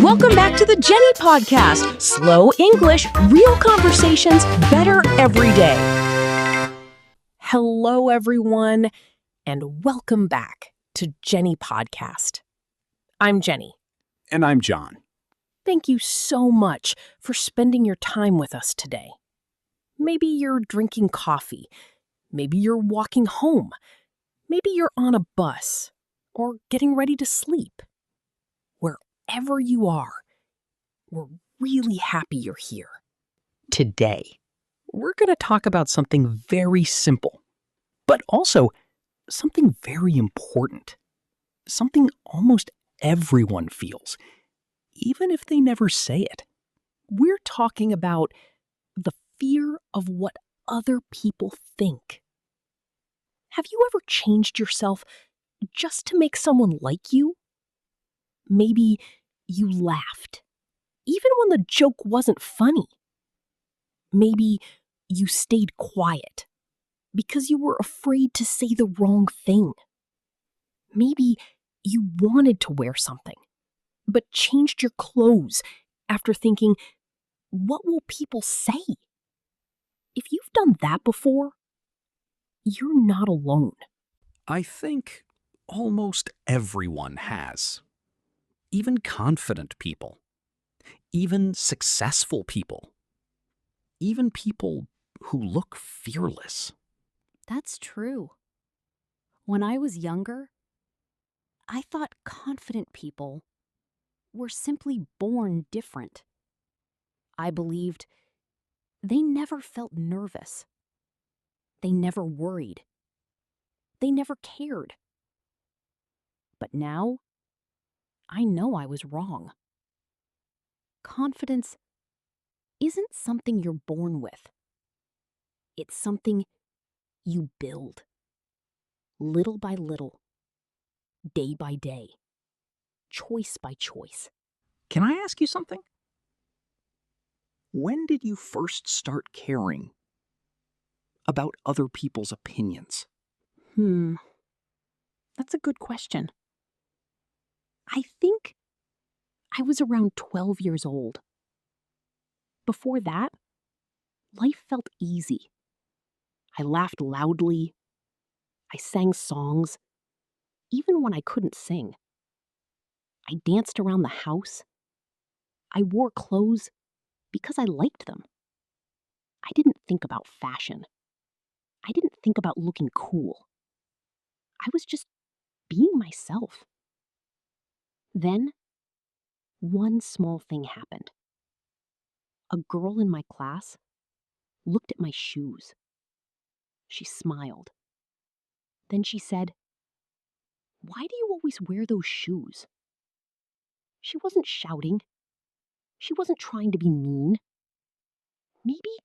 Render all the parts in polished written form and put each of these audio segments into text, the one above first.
Welcome back to the Jennie Podcast. Slow English, real conversations, better every day. Hello, everyone, and welcome back to Jennie Podcast. I'm Jennie. And I'm John. Thank you so much for spending your time with us today. Maybe you're drinking coffee. Maybe you're walking home. Maybe you're on a bus or getting ready to sleep. Wherever you are, we're really happy you're here. Today, we're going to talk about something very simple, but also something very important. Something almost everyone feels, even if they never say it. We're talking about the fear of what other people think. Have you ever changed yourself just to make someone like you? Maybe you laughed, even when the joke wasn't funny. Maybe you stayed quiet because you were afraid to say the wrong thing. Maybe you wanted to wear something, but changed your clothes after thinking, what will people say? If you've done that before, you're not alone. I think almost everyone has. Even confident people. Even successful people. Even people who look fearless. That's true. When I was younger, I thought confident people were simply born different. I believed they never felt nervous. They never worried. They never cared. But now, I know I was wrong. Confidence isn't something you're born with. It's something you build, little by little, day by day, choice by choice. Can I ask you something? When did you first start caring about other people's opinions? That's a good question. I think I was around 12 years old. Before that, life felt easy. I laughed loudly. I sang songs, even when I couldn't sing. I danced around the house. I wore clothes because I liked them. I didn't think about fashion. I didn't think about looking cool. I was just being myself. Then, one small thing happened. A girl in my class looked at my shoes. She smiled. Then she said, "Why do you always wear those shoes?" She wasn't shouting. She wasn't trying to be mean. Maybe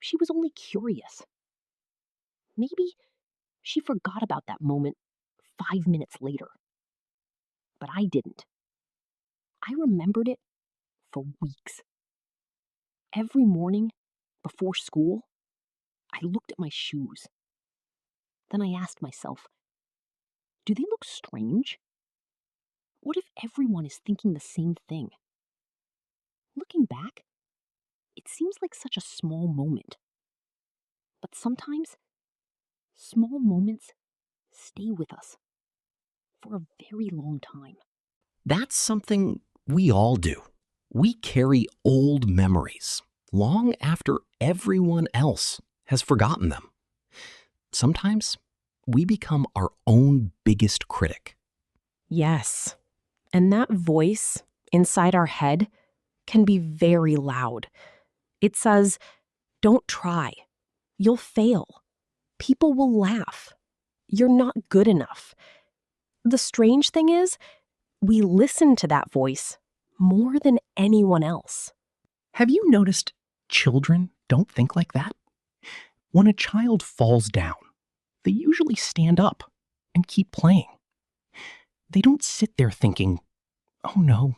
she was only curious. Maybe she forgot about that moment 5 minutes later. But I didn't. I remembered it for weeks. Every morning before school, I looked at my shoes. Then I asked myself, do they look strange? What if everyone is thinking the same thing? Looking back, it seems like such a small moment. But sometimes, small moments stay with us for a very long time. That's something we all do. We carry old memories long after everyone else has forgotten them. Sometimes we become our own biggest critic. Yes, and that voice inside our head can be very loud. It says, don't try. You'll fail. People will laugh. You're not good enough. The strange thing is, we listen to that voice more than anyone else. Have you noticed children don't think like that? When a child falls down, they usually stand up and keep playing. They don't sit there thinking, oh no,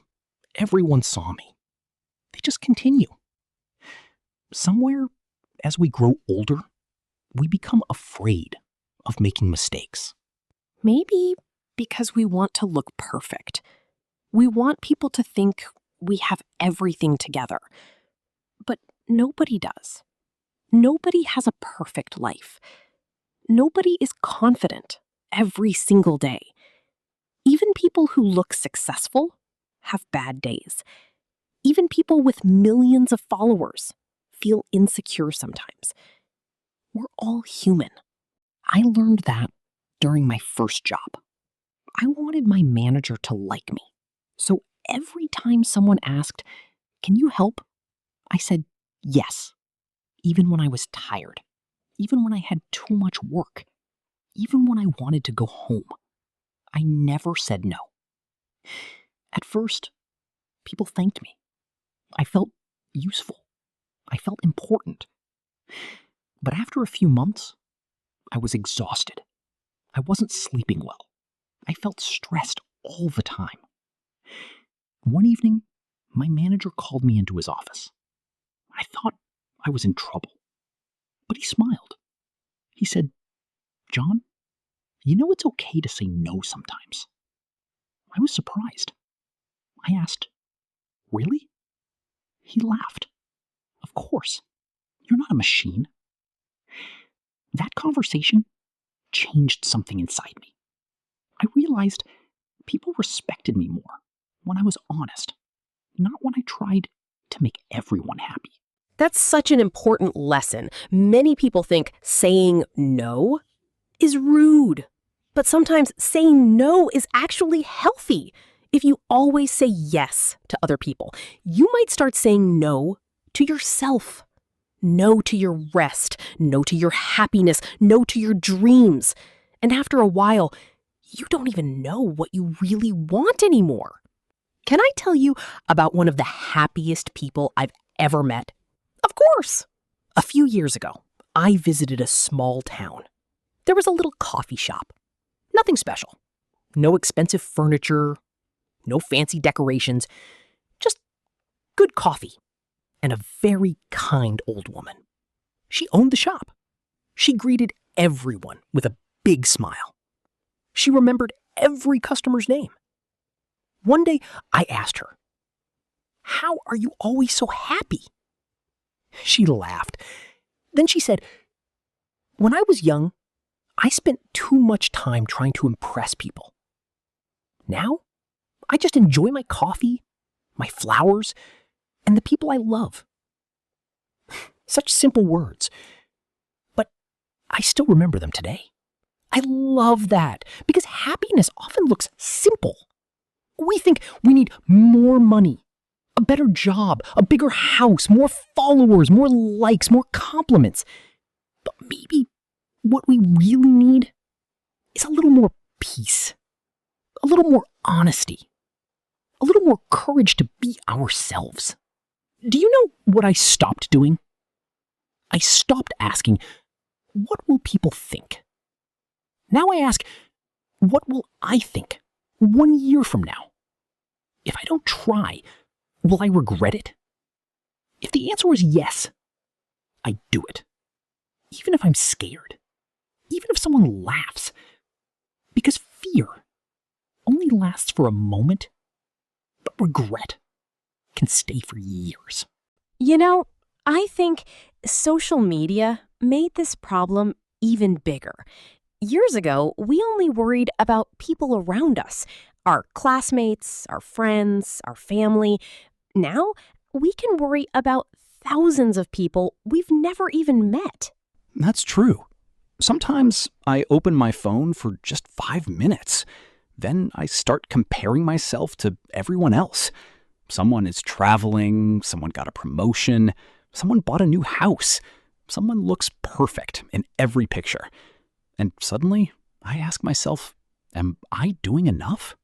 everyone saw me. They just continue. Somewhere, as we grow older, we become afraid of making mistakes. Maybe because we want to look perfect. We want people to think we have everything together. But nobody does. Nobody has a perfect life. Nobody is confident every single day. Even people who look successful have bad days. Even people with millions of followers feel insecure sometimes. We're all human. I learned that during my first job. I wanted my manager to like me. So every time someone asked, "Can you help?" I said yes, even when I was tired, even when I had too much work, even when I wanted to go home. I never said no. At first, people thanked me. I felt useful. I felt important. But after a few months, I was exhausted. I wasn't sleeping well. I felt stressed all the time. One evening, my manager called me into his office. I thought I was in trouble, but he smiled. He said, "John, you know it's okay to say no sometimes." I was surprised. I asked, "Really?" He laughed. "Of course. You're not a machine." That conversation changed something inside me. I realized people respected me more when I was honest, not when I tried to make everyone happy. That's such an important lesson. Many people think saying no is rude. But sometimes saying no is actually healthy. If you always say yes to other people, you might start saying no to yourself. No to your rest, no to your happiness, no to your dreams. And after a while, you don't even know what you really want anymore. Can I tell you about one of the happiest people I've ever met? Of course. A few years ago, I visited a small town. There was a little coffee shop. Nothing special. No expensive furniture, no fancy decorations, just good coffee and a very kind old woman. She owned the shop. She greeted everyone with a big smile. She remembered every customer's name. One day, I asked her, "How are you always so happy?" She laughed. Then she said, "When I was young, I spent too much time trying to impress people. Now, I just enjoy my coffee, my flowers, and the people I love." Such simple words, but I still remember them today. I love that because happiness often looks simple. We think we need more money, a better job, a bigger house, more followers, more likes, more compliments. But maybe what we really need is a little more peace, a little more honesty, a little more courage to be ourselves. Do you know what I stopped doing? I stopped asking, "What will people think?" Now I ask, "What will I think 1 year from now?" If I don't try, will I regret it? If the answer is yes, I do it. Even if I'm scared. Even if someone laughs. Because fear only lasts for a moment, but regret can stay for years. You know, I think social media made this problem even bigger. Years ago, we only worried about people around us, our classmates, our friends, our family. Now, we can worry about thousands of people we've never even met. That's true. Sometimes I open my phone for just 5 minutes. Then I start comparing myself to everyone else. Someone is traveling, someone got a promotion, someone bought a new house, someone looks perfect in every picture. And suddenly, I ask myself, am I doing enough?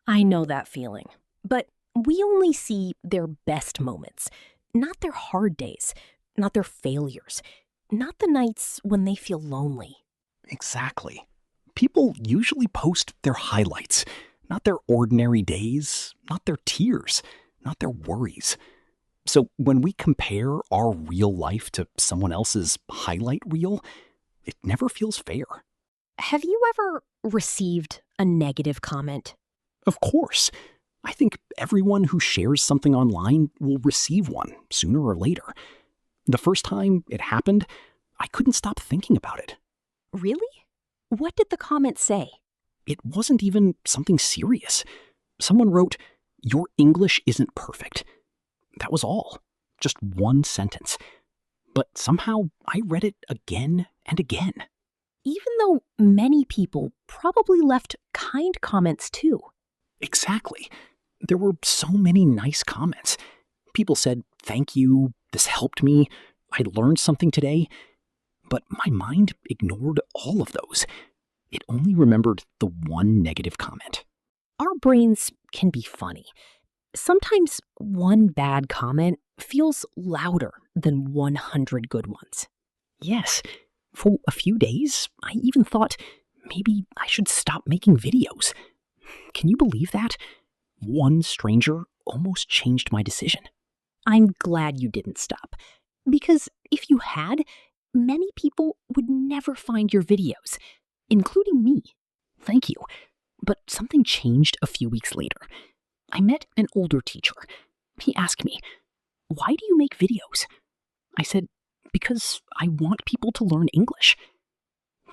I know that feeling. But we only see their best moments, not their hard days, not their failures, not the nights when they feel lonely. Exactly. People usually post their highlights, not their ordinary days, not their tears, not their worries. So when we compare our real life to someone else's highlight reel, it never feels fair. Have you ever received a negative comment? Of course. I think everyone who shares something online will receive one sooner or later. The first time it happened, I couldn't stop thinking about it. Really? What did the comment say? It wasn't even something serious. Someone wrote, "Your English isn't perfect." That was all. Just one sentence. But somehow I read it again and again. Even though many people probably left kind comments too. Exactly. There were so many nice comments. People said, "Thank you, this helped me, I learned something today." But my mind ignored all of those. It only remembered the one negative comment. Our brains can be funny. Sometimes one bad comment feels louder than 100 good ones. Yes, for a few days, I even thought maybe I should stop making videos. Can you believe that? One stranger almost changed my decision. I'm glad you didn't stop. Because if you had, many people would never find your videos, including me. Thank you. But something changed a few weeks later. I met an older teacher. He asked me, "Why do you make videos?" I said, "Because I want people to learn English."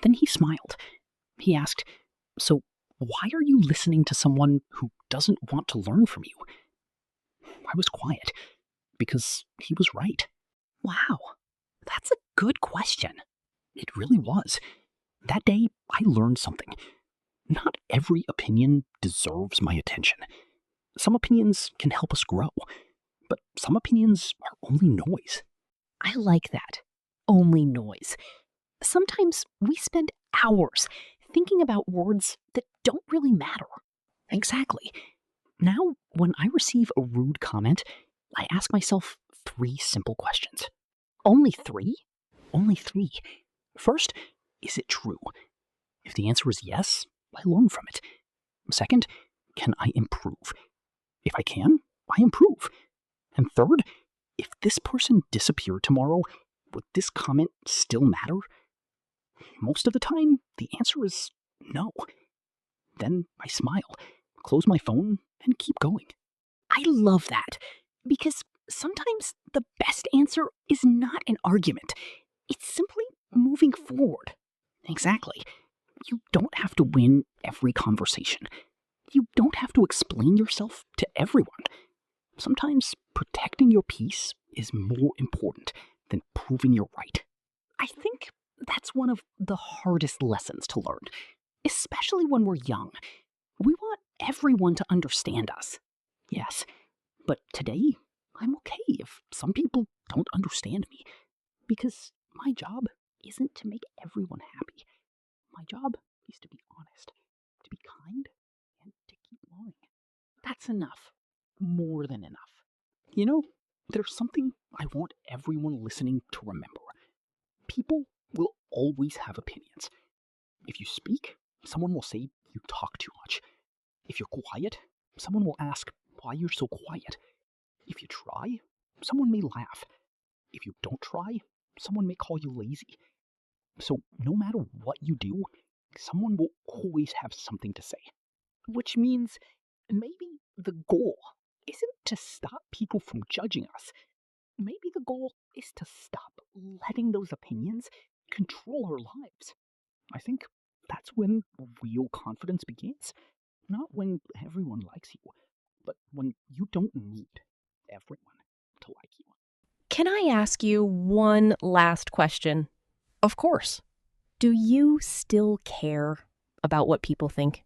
Then he smiled. He asked, "So why are you listening to someone who doesn't want to learn from you?" I was quiet, because he was right. Wow, that's a good question. It really was. That day, I learned something. Not every opinion deserves my attention. Some opinions can help us grow, but some opinions are only noise. I like that. Only noise. Sometimes we spend hours thinking about words that don't really matter. Exactly. Now, when I receive a rude comment, I ask myself 3 simple questions. Only 3? Only 3. First, is it true? If the answer is yes, I learn from it. Second, can I improve? If I can, I improve. And third, if this person disappeared tomorrow, would this comment still matter? Most of the time, the answer is no. Then I smile, close my phone, and keep going. I love that. Because sometimes the best answer is not an argument. It's simply moving forward. Exactly. You don't have to win every conversation. You don't have to explain yourself to everyone. Sometimes protecting your peace is more important than proving you're right. I think that's one of the hardest lessons to learn, especially when we're young. We want everyone to understand us. Yes, but today I'm okay if some people don't understand me, because my job isn't to make everyone happy. My job is to be honest, to be kind, and to keep learning. That's enough. More than enough. You know, there's something I want everyone listening to remember. People will always have opinions. If you speak, someone will say you talk too much. If you're quiet, someone will ask why you're so quiet. If you try, someone may laugh. If you don't try, someone may call you lazy. So no matter what you do, someone will always have something to say. Which means maybe the goal isn't to stop people from judging us. Maybe the goal is to stop letting those opinions control our lives. I think that's when real confidence begins. Not when everyone likes you, but when you don't need everyone to like you. Can I ask you one last question? Of course. Do you still care about what people think?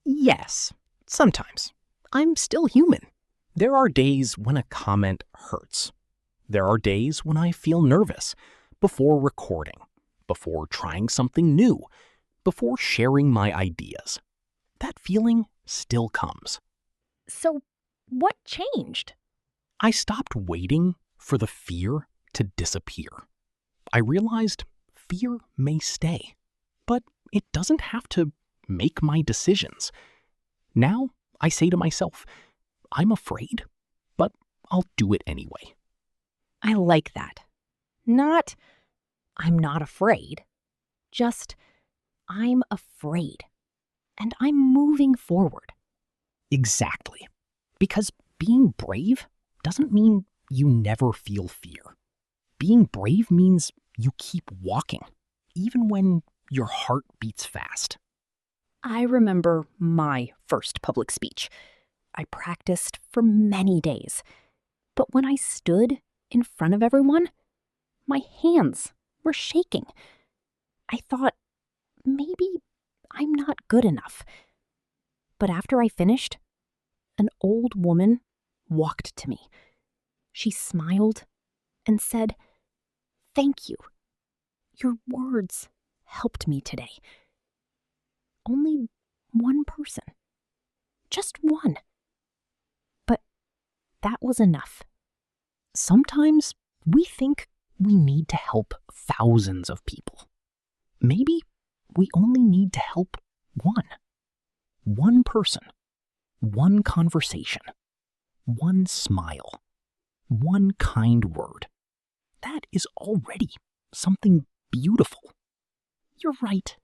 Yes, sometimes. I'm still human. There are days when a comment hurts. There are days when I feel nervous before recording, before trying something new, before sharing my ideas. That feeling still comes. So, what changed? I stopped waiting for the fear to disappear. I realized fear may stay, but it doesn't have to make my decisions. Now I say to myself, I'm afraid, but I'll do it anyway. I like that. Not, I'm not afraid. Just, I'm afraid. And I'm moving forward. Exactly. Because being brave doesn't mean you never feel fear. Being brave means you keep walking, even when your heart beats fast. I remember my first public speech. I practiced for many days. But when I stood in front of everyone, my hands were shaking. I thought, maybe I'm not good enough. But after I finished, an old woman walked to me. She smiled and said, "Thank you. Your words helped me today." Only one person. Just one. But that was enough. Sometimes we think we need to help thousands of people. Maybe we only need to help one. One person. One conversation. One smile. One kind word. That is already something beautiful. You're right.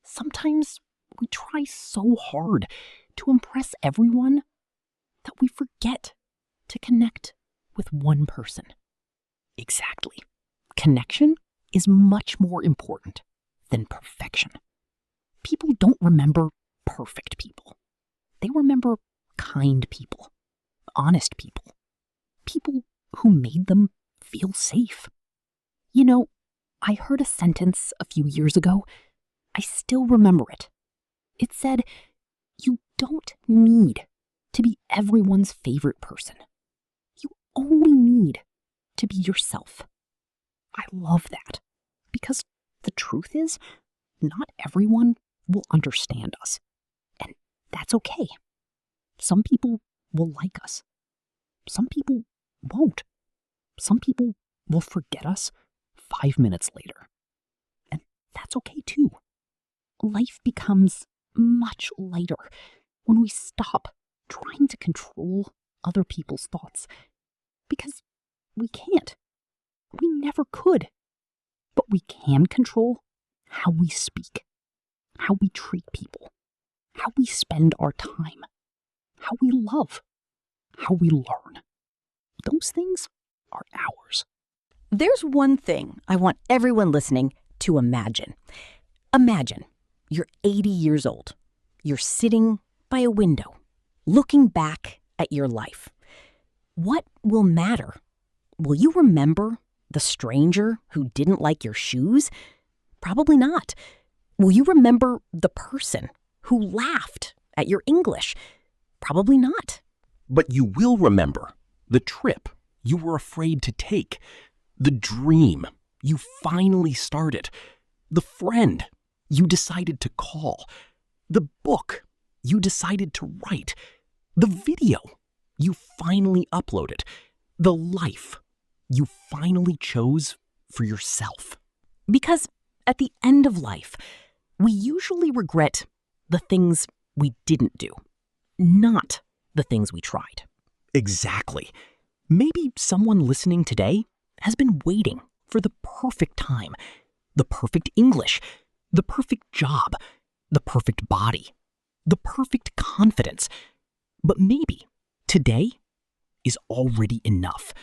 Sometimes we try so hard to impress everyone that we forget to connect with one person. Exactly. Connection is much more important than perfection. People don't remember perfect people. They remember kind people, honest people, people who made them feel safe. You know, I heard a sentence a few years ago. I still remember it. It said, "You don't need to be everyone's favorite person. You only need to be yourself." I love that, because the truth is, not everyone will understand us, and that's okay. Some people will like us. Some people won't. Some people will forget us 5 minutes later, and that's okay too. Life becomes much lighter when we stop trying to control other people's thoughts, because we can't. We never could. But we can control how we speak, how we treat people, how we spend our time, how we love, how we learn. Those things are ours. There's one thing I want everyone listening to imagine. Imagine you're 80 years old. You're sitting by a window, looking back at your life. What will matter? Will you remember the stranger who didn't like your shoes? Probably not. Will you remember the person who laughed at your English? Probably not. But you will remember the trip you were afraid to take, the dream you finally started, the friend you decided to call, the book you decided to write, the video you finally uploaded, the life you finally chose for yourself. Because at the end of life, we usually regret the things we didn't do, not the things we tried. Exactly. Maybe someone listening today has been waiting for the perfect time, the perfect English, the perfect job, the perfect body, the perfect confidence. But maybe today is already enough.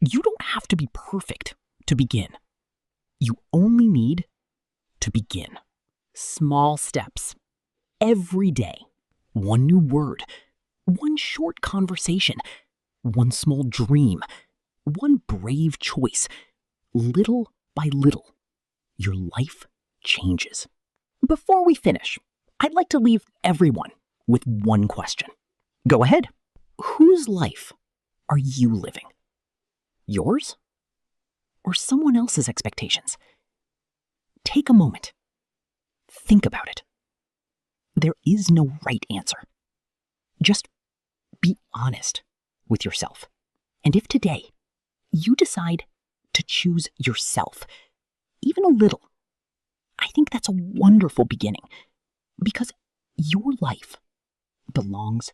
You don't have to be perfect to begin. You only need to begin. Small steps. Every day. One new word. One short conversation. One small dream. One brave choice. Little by little, your life changes. Before we finish, I'd like to leave everyone with one question. Go ahead. Whose life are you living? Yours? Or someone else's expectations? Take a moment. Think about it. There is no right answer. Just be honest with yourself. And if today you decide to choose yourself, even a little, I think that's a wonderful beginning, because your life belongs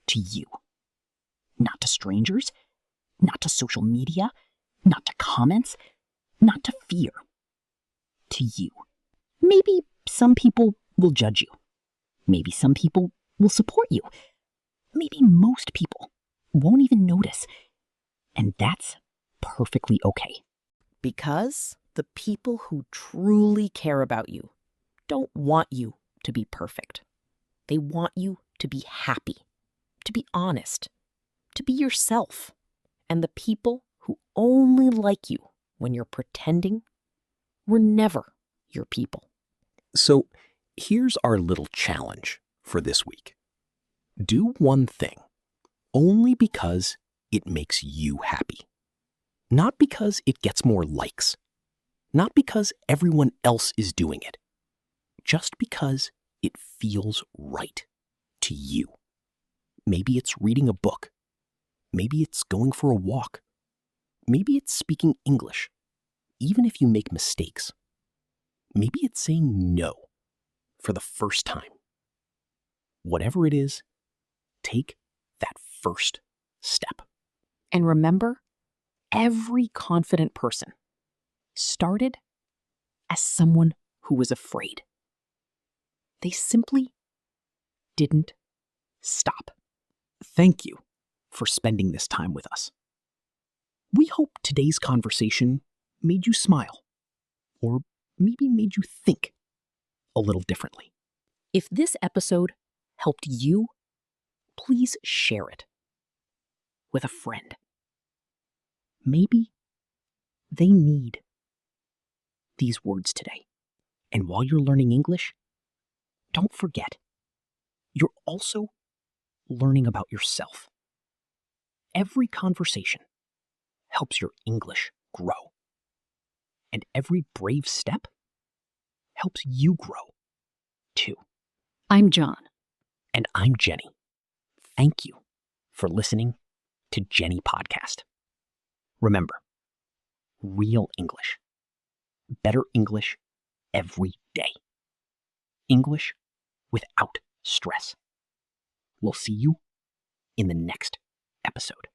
to you. Not to strangers, not to social media, not to comments, not to fear. To you. Maybe some people will judge you. Maybe some people will support you. Maybe most people won't even notice. And that's perfectly okay. Because the people who truly care about you don't want you to be perfect. They want you to be happy, to be honest, to be yourself. And the people who only like you when you're pretending were never your people. So here's our little challenge for this week. Do one thing only because it makes you happy. Not because it gets more likes. Not because everyone else is doing it. Just because it feels right to you. Maybe it's reading a book. Maybe it's going for a walk. Maybe it's speaking English, even if you make mistakes. Maybe it's saying no for the first time. Whatever it is, take that first step. And remember, every confident person started as someone who was afraid. They simply didn't stop. Thank you for spending this time with us. We hope today's conversation made you smile, or maybe made you think a little differently. If this episode helped you, please share it with a friend. Maybe they need these words today. And while you're learning English, don't forget, you're also learning about yourself. Every conversation helps your English grow. And every brave step helps you grow, too. I'm John. And I'm Jenny. Thank you for listening to Jenny Podcast. Remember, real English. Better English every day. English without stress. We'll see you in the next episode.